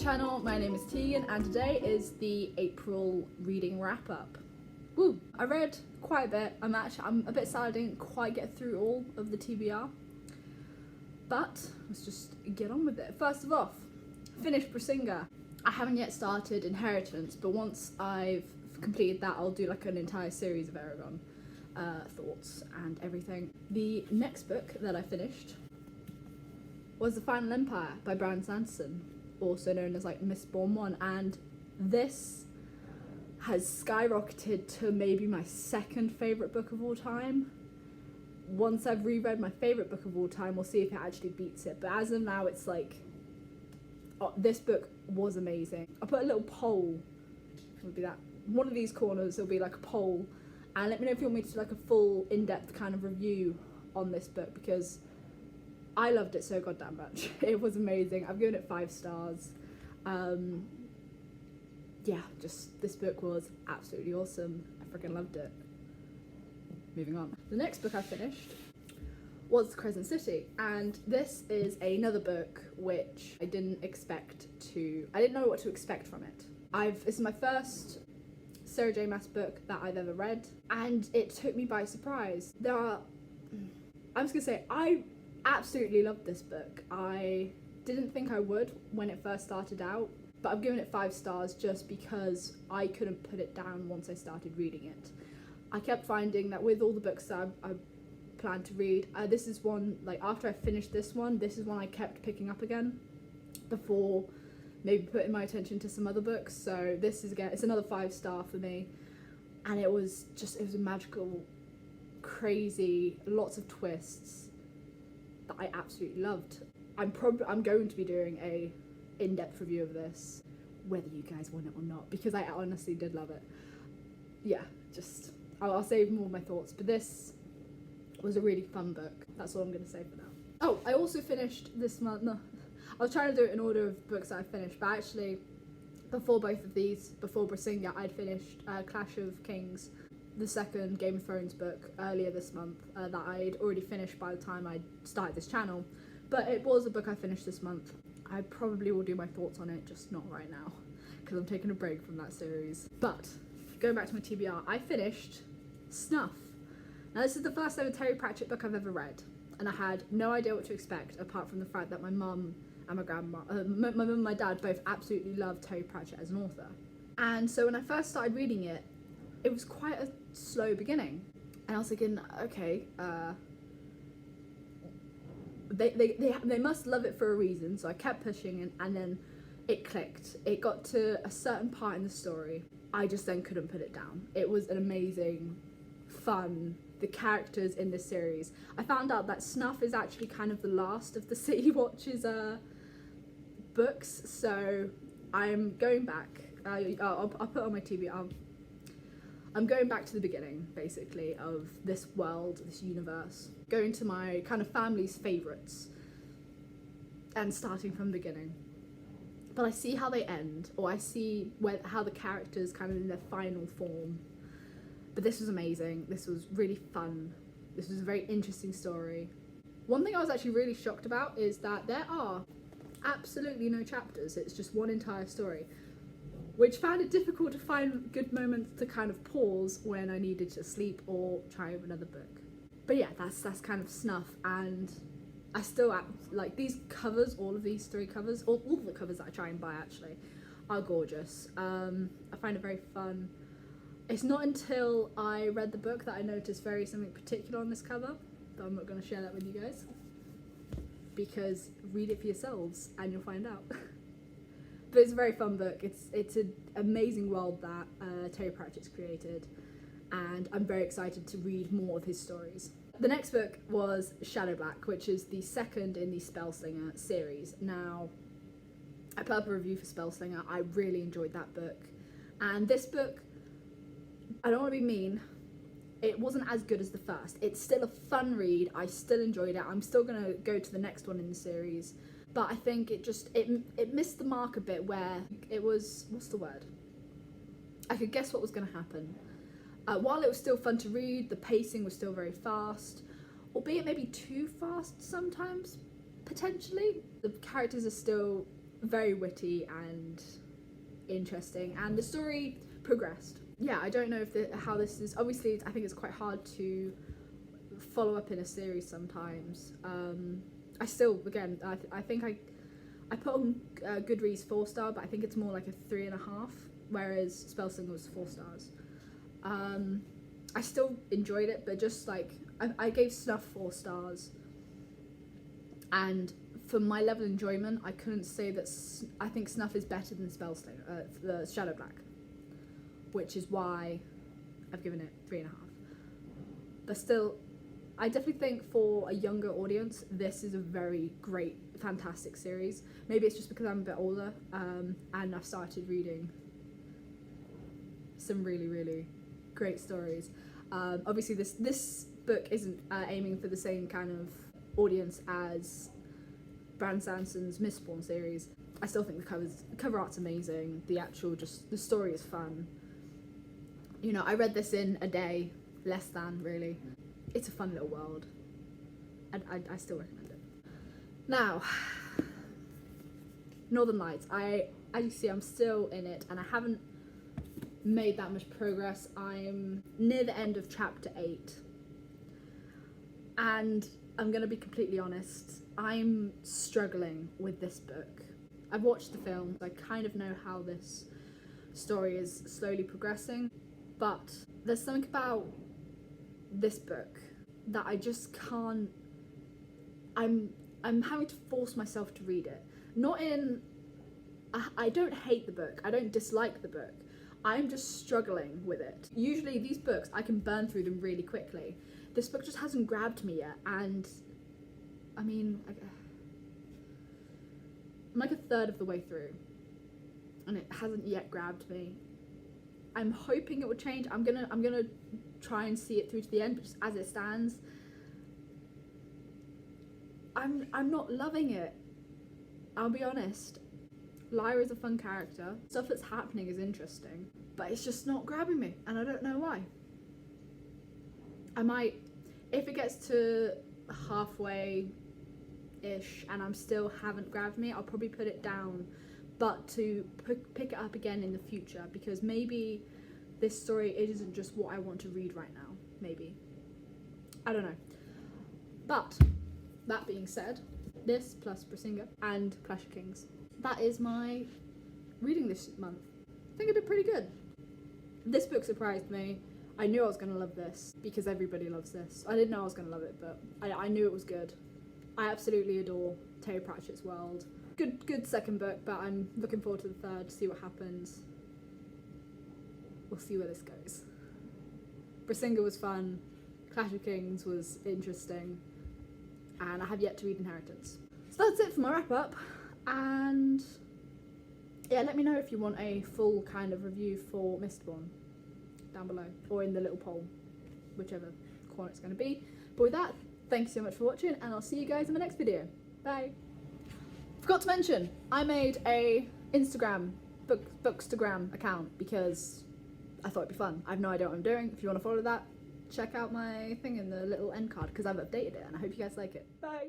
channel, my name is Teigan and today is the April reading wrap up. Woo! I read quite a bit. I'm a bit sad I didn't quite get through all of the TBR, but let's just get on with it. First of all, finished Brisinga. I haven't yet started Inheritance, but once I've completed that I'll do like an entire series of Aragon thoughts and everything. The next book that I finished was The Final Empire by Brandon Sanderson, also known as like Mistborn 1, and this has skyrocketed to maybe my second favourite book of all time. Once I've reread my favourite book of all time, we'll see if it actually beats it, but as of now it's like, oh, this book was amazing. I'll put a little poll, it'll be that, one of these corners will be like a poll, and let me know if you want me to do like a full in-depth kind of review on this book, because I loved it so goddamn much. It was amazing. I've given it 5 stars. Yeah, just this book was absolutely awesome. I freaking loved it. Moving on. The next book I finished was The Crescent City, and this is another book which I didn't know what to expect from it. This is my first Sarah J Maas book that I've ever read, and it took me by surprise. I'm just gonna say, I absolutely loved this book. I didn't think I would when it first started out, but I've given it 5 stars just because I couldn't put it down once I started reading it. I kept finding that with all the books that I planned to read, this is one, like after I finished this is one I kept picking up again before maybe putting my attention to some other books. So this is, again, it's another 5-star for me, and it was a magical, crazy, lots of twists that I absolutely loved. I'm going to be doing a in-depth review of this, whether you guys want it or not, because I honestly did love it. Yeah, I'll save more of my thoughts, but this was a really fun book. That's all I'm going to say for now. Oh, I also finished this month. No, I was trying to do it in order of books that I finished, but actually, before both of these, before Brisinga, I'd finished Clash of Kings, the second Game of Thrones book, earlier this month, that I'd already finished by the time I started this channel. But it was a book I finished this month. I probably will do my thoughts on it, just not right now, because I'm taking a break from that series. But, going back to my TBR, I finished Snuff. Now this is the first ever Terry Pratchett book I've ever read, and I had no idea what to expect, apart from the fact that my mum and my grandma, my mum and my dad both absolutely loved Terry Pratchett as an author. And so when I first started reading it, it was quite a slow beginning, and I was thinking, okay, they must love it for a reason. So I kept pushing, and then it clicked. It got to a certain part in the story. I just then couldn't put it down. It was an amazing, fun, the characters in this series. I found out that Snuff is actually kind of the last of the City Watchers books, so I'm going back. I'll put on my TV. I'm going back to the beginning, basically, of this world, this universe. Going to my kind of family's favourites and starting from the beginning. But I see how they end, or I see how the characters kind of in their final form. But this was amazing. This was really fun. This was a very interesting story. One thing I was actually really shocked about is that there are absolutely no chapters. It's just one entire story, which found it difficult to find good moments to kind of pause when I needed to sleep or try another book. But yeah, that's kind of Snuff, and I still like these covers. All of these 3 covers, all the covers that I try and buy actually, are gorgeous. I find it very fun. It's not until I read the book that I noticed something particular on this cover, but I'm not going to share that with you guys, because read it for yourselves and you'll find out. But it's a very fun book. It's an amazing world that Terry Pratchett's created, and I'm very excited to read more of his stories. The next book was Shadow Black, which is the second in the Spellslinger series. Now, I put up a review for Spellslinger. I really enjoyed that book, and this book, I don't want to be mean, it wasn't as good as the first. It's still a fun read. I still enjoyed it. I'm still going to go to the next one in the series. But I think it missed the mark a bit, where it was, what's the word? I could guess what was going to happen. While it was still fun to read, the pacing was still very fast, albeit maybe too fast sometimes, potentially. The characters are still very witty and interesting, and the story progressed. Yeah, I don't know if how this is, obviously I think it's quite hard to follow up in a series sometimes. I still, again, I think I put on Goodreads 4-star, but I think it's more like a 3.5, whereas Spellslinger was 4 stars. I still enjoyed it, but just like I gave Snuff 4 stars, and for my level of enjoyment, I couldn't say that. I think Snuff is better than Spellslinger, the Shadow Black, which is why I've given it 3.5. But still, I definitely think for a younger audience, this is a very great, fantastic series. Maybe it's just because I'm a bit older, and I've started reading some really, really great stories. Obviously, this book isn't aiming for the same kind of audience as Brand Sanderson's Mistborn series. I still think the cover art's amazing. The story is fun. You know, I read this in a day, less than really. It's a fun little world. I still recommend it. Now, Northern Lights. As you see, I'm still in it, and I haven't made that much progress. I'm near the end of chapter 8, and I'm gonna be completely honest, I'm struggling with this book. I've watched the film, I kind of know how this story is slowly progressing, but there's something about this book that I just can't. I'm having to force myself to read it. Not in, I don't hate the book, I don't dislike the book, I'm just struggling with it. Usually these books, I can burn through them really quickly. This book just hasn't grabbed me yet, and I mean, I'm like a third of the way through, and it hasn't yet grabbed me. I'm hoping it will change. I'm gonna try and see it through to the end, but just as it stands, I'm not loving it. I'll be honest. Lyra's a fun character. Stuff that's happening is interesting, but it's just not grabbing me, and I don't know why. I might, if it gets to halfway-ish and I'm still haven't grabbed me, I'll probably put it down, but to pick it up again in the future, because maybe this story isn't just what I want to read right now. Maybe. I don't know. But, that being said, this plus Brisinga and Clash of Kings. That is my reading this month. I think I did pretty good. This book surprised me. I knew I was going to love this because everybody loves this. I didn't know I was going to love it, but I knew it was good. I absolutely adore Terry Pratchett's world. Good second book, but I'm looking forward to the third to see what happens. We'll see where this goes. Brisinga was fun. Clash of Kings was interesting. And I have yet to read Inheritance. So that's it for my wrap up. And yeah, let me know if you want a full kind of review for Mistborn down below, or in the little poll, whichever corner it's going to be. But with that, thank you so much for watching, and I'll see you guys in the next video. Bye. Forgot to mention, I made a Instagram Bookstagram account because I thought it'd be fun. I have no idea what I'm doing. If you want to follow that, check out my thing in the little end card because I've updated it, and I hope you guys like it. Bye.